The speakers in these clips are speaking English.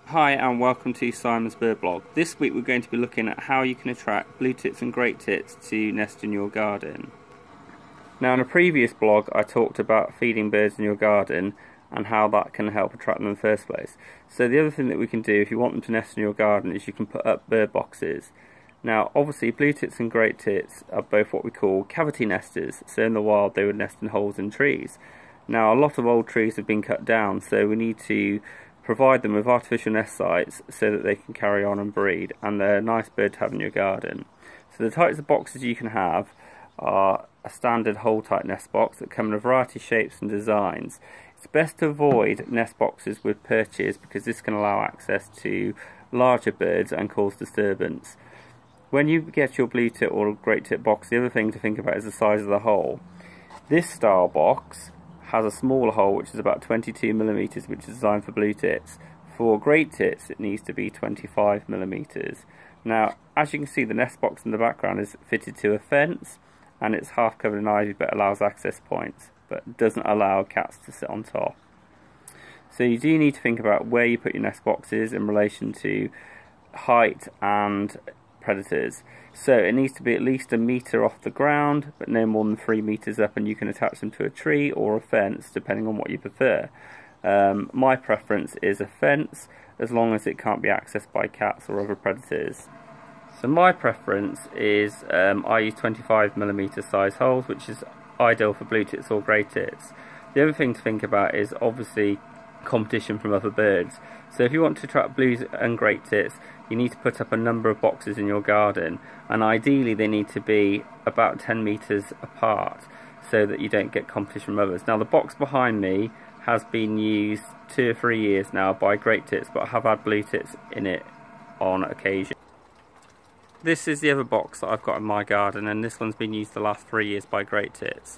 Hi and welcome to Simon's Bird Blog. This week we're going to be looking at how you can attract blue tits and great tits to nest in your garden. Now in a previous blog I talked about feeding birds in your garden and how that can help attract them in the first place. So the other thing that we can do if you want them to nest in your garden is you can put up bird boxes. Now obviously blue tits and great tits are both what we call cavity nesters, so in the wild they would nest in holes in trees. Now a lot of old trees have been cut down, so we need to provide them with artificial nest sites so that they can carry on and breed, and they're a nice bird to have in your garden. So the types of boxes you can have are a standard hole type nest box that come in a variety of shapes and designs. It's best to avoid nest boxes with perches because this can allow access to larger birds and cause disturbance. When you get your blue tit or great tit box, the other thing to think about is the size of the hole. This style box has a smaller hole which is about 22mm, which is designed for blue tits. For great tits it needs to be 25mm. Now as you can see, the nest box in the background is fitted to a fence and it's half covered in ivy but allows access points, but doesn't allow cats to sit on top. So you do need to think about where you put your nest boxes in relation to height and predators. So it needs to be at least a metre off the ground but no more than 3 metres up, and you can attach them to a tree or a fence depending on what you prefer. My preference is a fence as long as it can't be accessed by cats or other predators. So my preference is I use 25mm size holes, which is ideal for blue tits or grey tits. The other thing to think about is obviously competition from other birds. So if you want to attract blues and great tits, you need to put up a number of boxes in your garden, and ideally they need to be about 10 metres apart so that you don't get competition from others. Now the box behind me has been used 2 or 3 years now by great tits, but I have had blue tits in it on occasion. This is the other box that I've got in my garden, and this one's been used the last 3 years by great tits.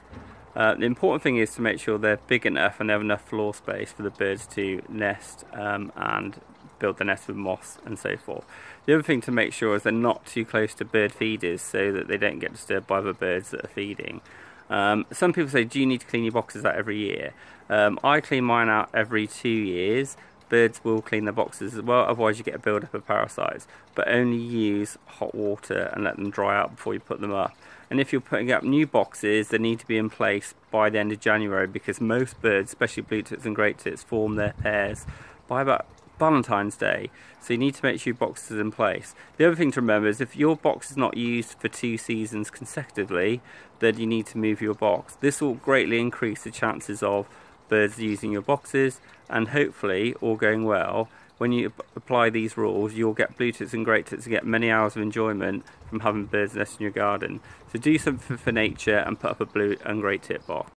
The important thing is to make sure they're big enough and they have enough floor space for the birds to nest and build the nest with moss and so forth. The other thing to make sure is they're not too close to bird feeders so that they don't get disturbed by other birds that are feeding. Some people say, do you need to clean your boxes out every year? I clean mine out every 2 years. Birds will clean their boxes as well, otherwise you get a build-up of parasites, but only use hot water and let them dry out before you put them up. And if you're putting up new boxes, they need to be in place by the end of January, because most birds, especially blue tits and great tits, form their pairs by about Valentine's Day, so you need to make sure your box is in place. The other thing to remember is if your box is not used for 2 seasons consecutively, then you need to move your box. This will greatly increase the chances of birds using your boxes, and hopefully, all going well, when you apply these rules, you'll get blue tits and great tits and get many hours of enjoyment from having birds nest in your garden. So do something for nature and put up a blue and great tit box.